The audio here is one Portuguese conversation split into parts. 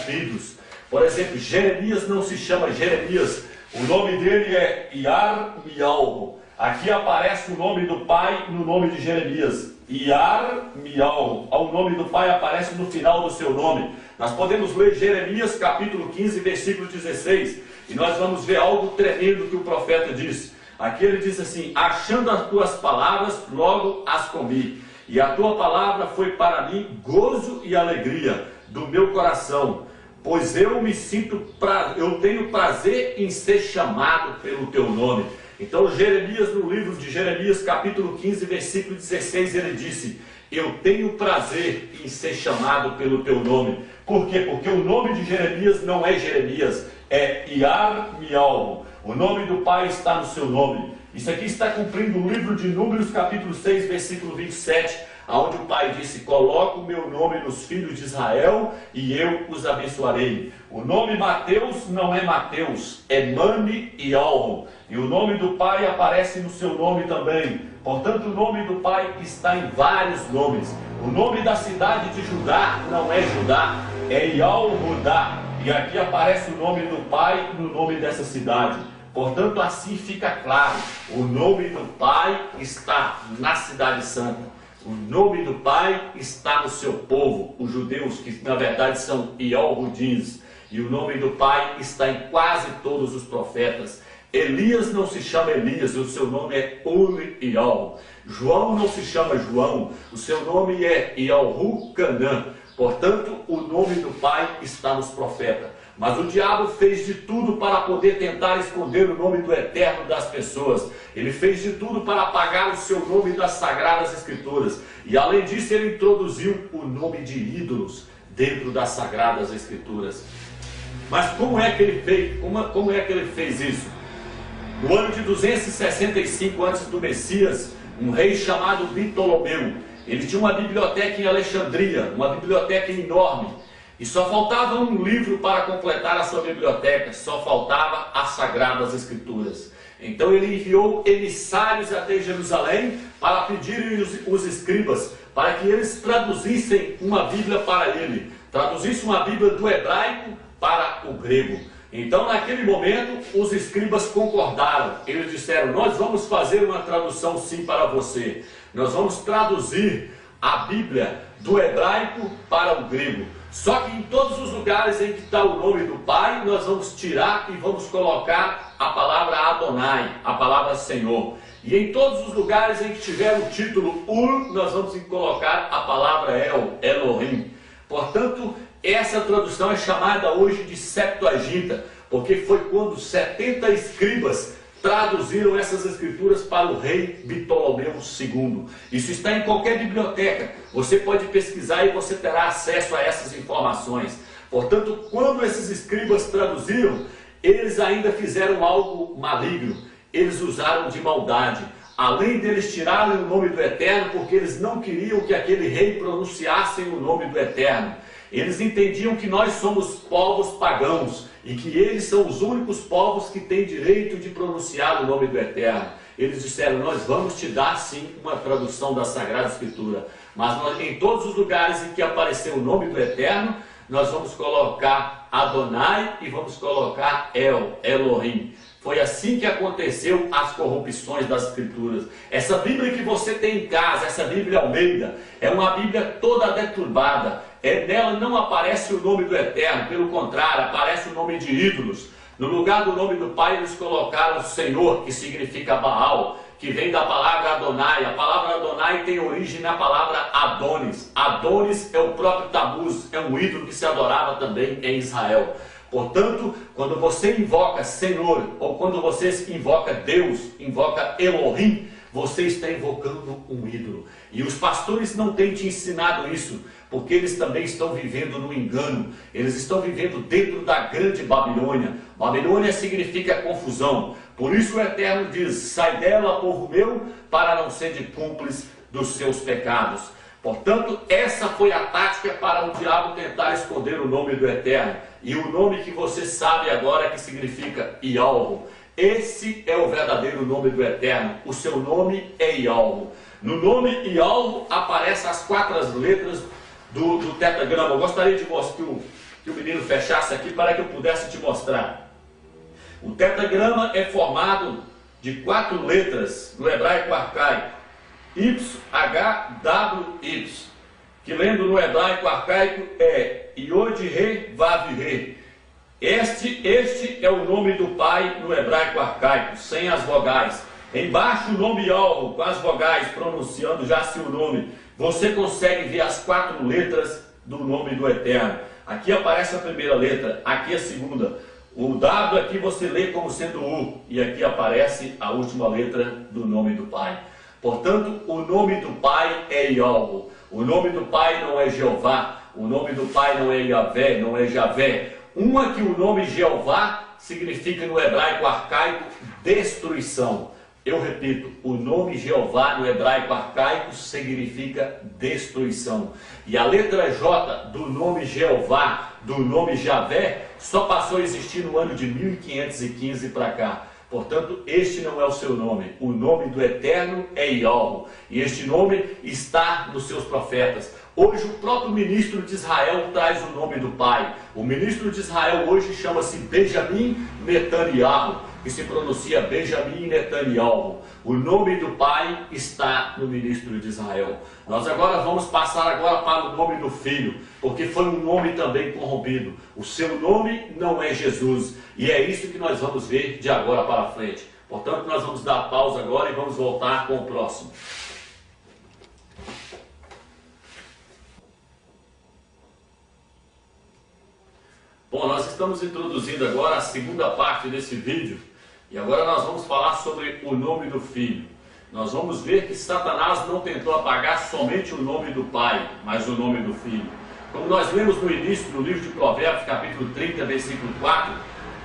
filhos. Por exemplo, Jeremias não se chama Jeremias, o nome dele é Yarmial. Aqui aparece o nome do pai no nome de Jeremias, Yarmial. O nome do pai aparece no final do seu nome. Nós podemos ler Jeremias capítulo 15, versículo 16, e nós vamos ver algo tremendo que o profeta disse. Aqui ele diz assim: achando as tuas palavras, logo as comi, e a tua palavra foi para mim gozo e alegria do meu coração, pois eu tenho prazer em ser chamado pelo teu nome. Então Jeremias, no livro de Jeremias capítulo 15, versículo 16, ele disse: eu tenho prazer em ser chamado pelo teu nome. Por quê? Porque o nome de Jeremias não é Jeremias, é Yarmial. O nome do pai está no seu nome. Isso aqui está cumprindo o livro de Números capítulo 6, versículo 27, onde o pai disse: coloco o meu nome nos filhos de Israel e eu os abençoarei. O nome Mateus não é Mateus, é Maniel. E o nome do pai aparece no seu nome também. Portanto, o nome do pai está em vários nomes. O nome da cidade de Judá não é Judá, é Yalmudá. E aqui aparece o nome do pai no nome dessa cidade. Portanto, assim fica claro, o nome do pai está na cidade santa. O nome do pai está no seu povo, os judeus, que na verdade são Yalhudins. E o nome do pai está em quase todos os profetas. Elias não se chama Elias, o seu nome é Uriel. João não se chama João, o seu nome é Yalhucanã. Portanto, o nome do pai está nos profetas. Mas o diabo fez de tudo para poder tentar esconder o nome do Eterno das pessoas. Ele fez de tudo para apagar o seu nome das Sagradas Escrituras. E além disso, ele introduziu o nome de ídolos dentro das Sagradas Escrituras. Mas como é que ele fez? Como é que ele fez isso? No ano de 265 antes do Messias, um rei chamado Ptolomeu, ele tinha uma biblioteca em Alexandria, uma biblioteca enorme. E só faltava um livro para completar a sua biblioteca, só faltava as Sagradas Escrituras. Então ele enviou emissários até Jerusalém para pedirem os escribas, para que eles traduzissem uma Bíblia para ele, traduzissem uma Bíblia do hebraico para o grego. Então naquele momento os escribas concordaram, eles disseram: nós vamos fazer uma tradução sim para você, nós vamos traduzir a Bíblia do hebraico para o grego. Só que em todos os lugares em que está o nome do Pai, nós vamos tirar e vamos colocar a palavra Adonai, a palavra Senhor. E em todos os lugares em que tiver o título Ur, nós vamos colocar a palavra Elohim. Portanto, essa tradução é chamada hoje de Septuaginta, porque foi quando 70 escribas traduziram essas escrituras para o rei Ptolomeu II. Isso está em qualquer biblioteca. Você pode pesquisar e você terá acesso a essas informações. Portanto, quando esses escribas traduziram, eles ainda fizeram algo maligno. Eles usaram de maldade. Além deles tirarem o nome do Eterno, porque eles não queriam que aquele rei pronunciasse o nome do Eterno. Eles entendiam que nós somos povos pagãos e que eles são os únicos povos que têm direito de pronunciar o nome do Eterno. Eles disseram: nós vamos te dar sim uma tradução da Sagrada Escritura, mas em todos os lugares em que aparecer o nome do Eterno, nós vamos colocar Adonai e vamos colocar Elohim. Foi assim que aconteceu as corrupções das Escrituras. Essa Bíblia que você tem em casa, essa Bíblia Almeida, é uma Bíblia toda deturbada. Nela não aparece o nome do Eterno, pelo contrário, aparece o nome de ídolos. No lugar do nome do Pai, eles colocaram Senhor, que significa Baal, que vem da palavra Adonai. A palavra Adonai tem origem na palavra Adonis. Adonis é o próprio Tamuz, é um ídolo que se adorava também em Israel. Portanto, quando você invoca Senhor, ou quando você invoca Deus, invoca Elohim, você está invocando um ídolo. E os pastores não têm te ensinado isso, porque eles também estão vivendo no engano. Eles estão vivendo dentro da grande Babilônia. Babilônia significa confusão. Por isso o Eterno diz: sai dela, povo meu, para não ser de cúmplice dos seus pecados. Portanto, essa foi a tática para o diabo tentar esconder o nome do Eterno. E o nome que você sabe agora que significa Yalvo. Esse é o verdadeiro nome do Eterno. O seu nome é Yalvo. No nome Yalvo aparecem as 4 letras do tetragrama. Eu gostaria de que o menino fechasse aqui para que eu pudesse te mostrar. O tetragrama é formado de 4 letras do hebraico arcaico, YHWY, que lendo no hebraico arcaico é Yod Re Vav Re. Este é o nome do Pai no hebraico arcaico, sem as vogais. Embaixo o nome Yahweh, com as vogais, pronunciando já seu nome. Você consegue ver as 4 letras do nome do Eterno. Aqui aparece a primeira letra, aqui a segunda. O W aqui você lê como sendo U, e aqui aparece a última letra do nome do Pai. Portanto, o nome do Pai é Yahweh. O nome do Pai não é Jeová. O nome do Pai não é Yahvé, não é Javé. Uma que o nome Jeová significa no hebraico arcaico destruição. Eu repito, o nome Jeová no hebraico arcaico significa destruição. E a letra J do nome Jeová, do nome Javé, só passou a existir no ano de 1515 para cá. Portanto, este não é o seu nome. O nome do Eterno é Yahweh. E este nome está nos seus profetas. Hoje o próprio ministro de Israel traz o nome do Pai. O ministro de Israel hoje chama-se Benjamin Netanyahu, que se pronuncia Benjamin Netanyahu. O nome do Pai está no ministro de Israel. Nós agora vamos passar para o nome do Filho, porque foi um nome também corrompido. O seu nome não é Jesus. E é isso que nós vamos ver de agora para frente. Portanto, nós vamos dar pausa agora e vamos voltar com o próximo. Bom, nós estamos introduzindo agora a segunda parte desse vídeo. E agora nós vamos falar sobre o nome do Filho. Nós vamos ver que Satanás não tentou apagar somente o nome do Pai, mas o nome do Filho. Como nós lemos no início do livro de Provérbios, capítulo 30, versículo 4,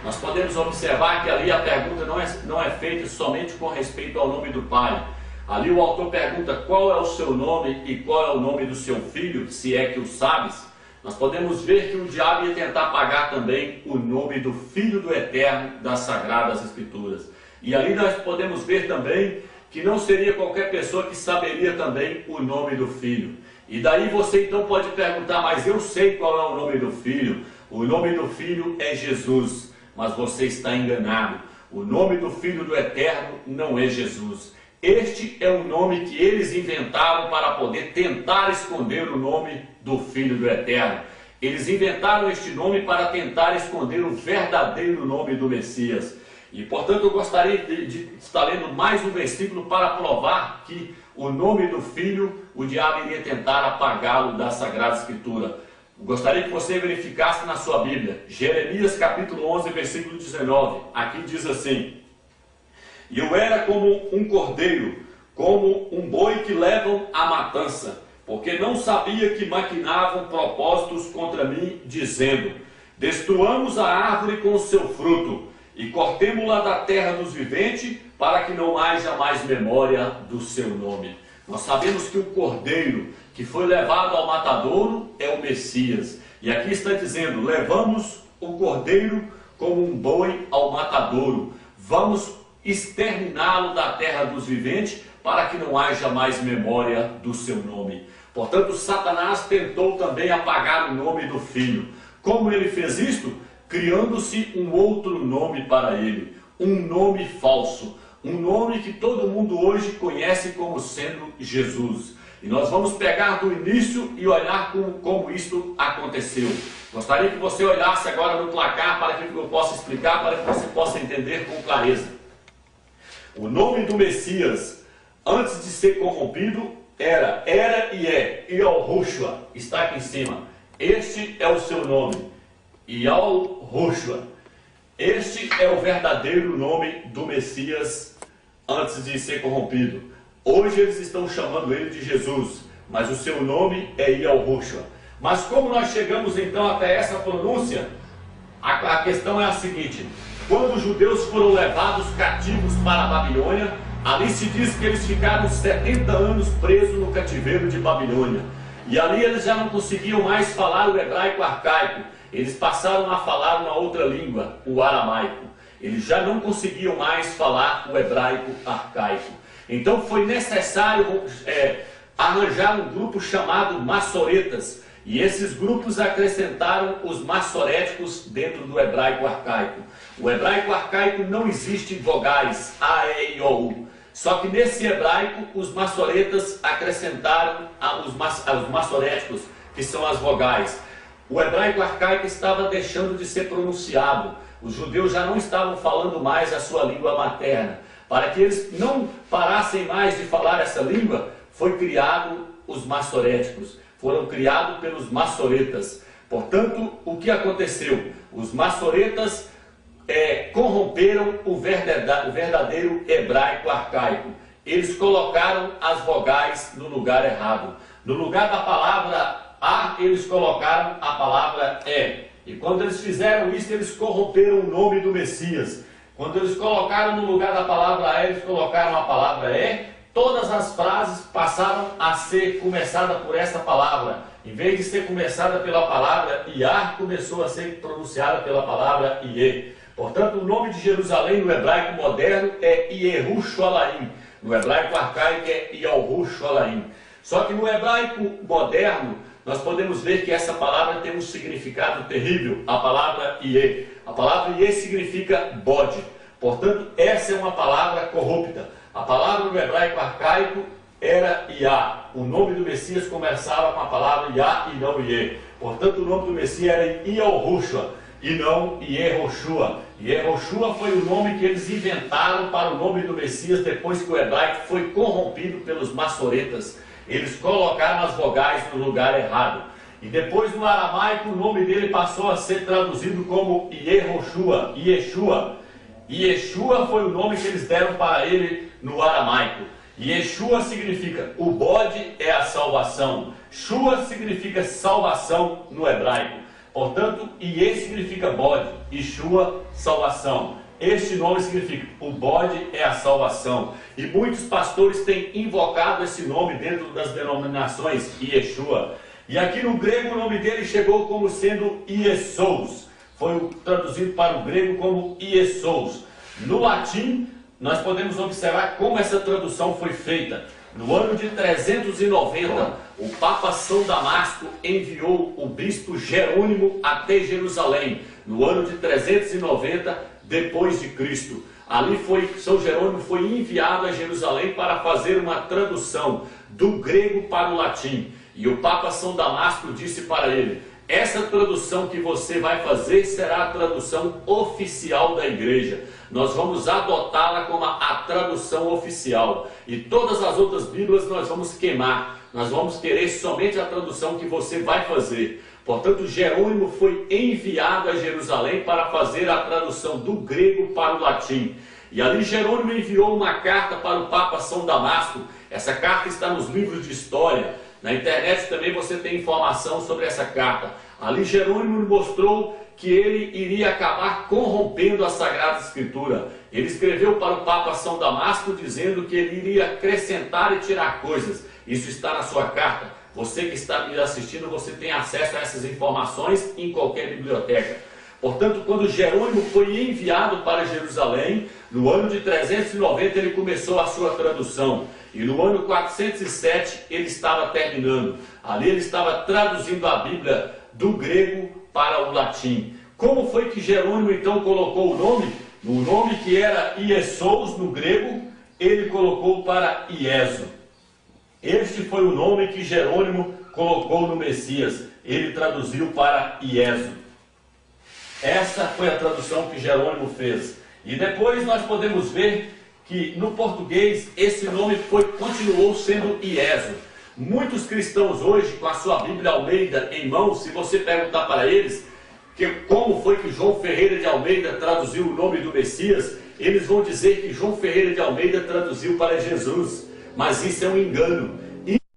nós podemos observar que ali a pergunta não é feita somente com respeito ao nome do Pai. Ali o autor pergunta qual é o seu nome e qual é o nome do seu filho, se é que o sabes. Nós podemos ver que o diabo ia tentar apagar também o nome do Filho do Eterno das Sagradas Escrituras. E ali nós podemos ver também que não seria qualquer pessoa que saberia também o nome do Filho. E daí você então pode perguntar, mas eu sei qual é o nome do Filho. O nome do Filho é Jesus, mas você está enganado. O nome do Filho do Eterno não é Jesus. Este é o nome que eles inventaram para poder tentar esconder o nome do Filho do Eterno. Eles inventaram este nome para tentar esconder o verdadeiro nome do Messias. E portanto eu gostaria de estar lendo mais um versículo para provar que o nome do Filho, o diabo iria tentar apagá-lo da Sagrada Escritura. Gostaria que você verificasse na sua Bíblia, Jeremias capítulo 11, versículo 19. Aqui diz assim: E eu era como um cordeiro, como um boi que levam à matança, porque não sabia que maquinavam propósitos contra mim, dizendo: Destruamos a árvore com o seu fruto, e cortemo-la da terra dos viventes, para que não haja mais memória do seu nome. Nós sabemos que o cordeiro que foi levado ao matadouro é o Messias. E aqui está dizendo: levamos o cordeiro como um boi ao matadouro. Vamos exterminá-lo da terra dos viventes, para que não haja mais memória do seu nome. Portanto, Satanás tentou também apagar o nome do Filho. Como ele fez isto? Criando-se um outro nome para ele, um nome falso, um nome que todo mundo hoje conhece como sendo Jesus. E nós vamos pegar do início e olhar como isto aconteceu. Gostaria que você olhasse agora no placar para que eu possa explicar, para que você possa entender com clareza. O nome do Messias, antes de ser corrompido, era e é Yahushua, está aqui em cima. Este é o seu nome, Yahushua. Este é o verdadeiro nome do Messias antes de ser corrompido. Hoje eles estão chamando ele de Jesus, mas o seu nome é Yahushua. Mas como nós chegamos então até essa pronúncia, a questão é a seguinte: quando os judeus foram levados cativos para a Babilônia, ali se diz que eles ficaram 70 anos presos no cativeiro de Babilônia. E ali eles já não conseguiam mais falar o hebraico arcaico. Eles passaram a falar uma outra língua, o aramaico. Eles já não conseguiam mais falar o hebraico arcaico. Então foi necessário arranjar um grupo chamado maçoretas. E esses grupos acrescentaram os massoréticos dentro do hebraico arcaico. O hebraico arcaico não existe vogais A, E, I, O, U. Só que nesse hebraico os massoretas acrescentaram os massoréticos, que são as vogais. O hebraico arcaico estava deixando de ser pronunciado. Os judeus já não estavam falando mais a sua língua materna. Para que eles não parassem mais de falar essa língua, foi criado os massoréticos. Foram criados pelos massoretas. Portanto, o que aconteceu? Os massoretas corromperam o verdadeiro hebraico arcaico. Eles colocaram as vogais no lugar errado. No lugar da palavra A, eles colocaram a palavra E. E quando eles fizeram isso, eles corromperam o nome do Messias. Quando eles colocaram no lugar da palavra E, eles colocaram a palavra E, todas as frases passaram a ser começadas por essa palavra. Em vez de ser começada pela palavra Iar, começou a ser pronunciada pela palavra Ie. Portanto, o nome de Jerusalém no hebraico moderno é Ierushalaim. No hebraico arcaico é Yahushalaim. Só que no hebraico moderno, nós podemos ver que essa palavra tem um significado terrível. A palavra Ie. A palavra Ie significa bode. Portanto, essa é uma palavra corrupta. A palavra no hebraico arcaico era Iá. O nome do Messias começava com a palavra Iá e não Ie. Portanto, o nome do Messias era Yahushua e não Yehoshua. Yehoshua foi o nome que eles inventaram para o nome do Messias depois que o hebraico foi corrompido pelos massoretas. Eles colocaram as vogais no lugar errado. E depois no aramaico o nome dele passou a ser traduzido como Yehoshua, Yeshua. Yeshua foi o nome que eles deram para ele no aramaico. Yeshua significa o bode é a salvação. Shua significa salvação no hebraico. Portanto, Ie significa bode, Yeshua, salvação. Este nome significa o bode é a salvação. E muitos pastores têm invocado esse nome dentro das denominações Yeshua. E aqui no grego o nome dele chegou como sendo Iesous. Foi traduzido para o grego como Iesous. No latim, nós podemos observar como essa tradução foi feita. No ano de 390, o Papa São Damasco enviou o bispo Jerônimo até Jerusalém. No ano de 390, depois de Cristo. Ali São Jerônimo foi enviado a Jerusalém para fazer uma tradução do grego para o latim. E o Papa São Damasco disse para ele: essa tradução que você vai fazer será a tradução oficial da igreja. Nós vamos adotá-la como a tradução oficial. E todas as outras Bíblias nós vamos queimar. Nós vamos querer somente a tradução que você vai fazer. Portanto, Jerônimo foi enviado a Jerusalém para fazer a tradução do grego para o latim. E ali Jerônimo enviou uma carta para o Papa São Damasco. Essa carta está nos livros de história. Na internet também você tem informação sobre essa carta. Ali Jerônimo mostrou que ele iria acabar corrompendo a Sagrada Escritura. Ele escreveu para o Papa São Damasco dizendo que ele iria acrescentar e tirar coisas. Isso está na sua carta. Você que está me assistindo, você tem acesso a essas informações em qualquer biblioteca. Portanto, quando Jerônimo foi enviado para Jerusalém, no ano de 390 ele começou a sua tradução. E no ano 407 ele estava terminando. Ali ele estava traduzindo a Bíblia do grego para o latim. Como foi que Jerônimo então colocou o nome? O nome que era Iesous no grego, ele colocou para Ieso. Este foi o nome que Jerônimo colocou no Messias. Ele traduziu para Ieso. Essa foi a tradução que Jerônimo fez. E depois nós podemos ver que no português esse nome continuou sendo Ieso. Muitos cristãos hoje, com a sua Bíblia Almeida em mãos, se você perguntar para eles como foi que João Ferreira de Almeida traduziu o nome do Messias, eles vão dizer que João Ferreira de Almeida traduziu para Jesus. Mas isso é um engano.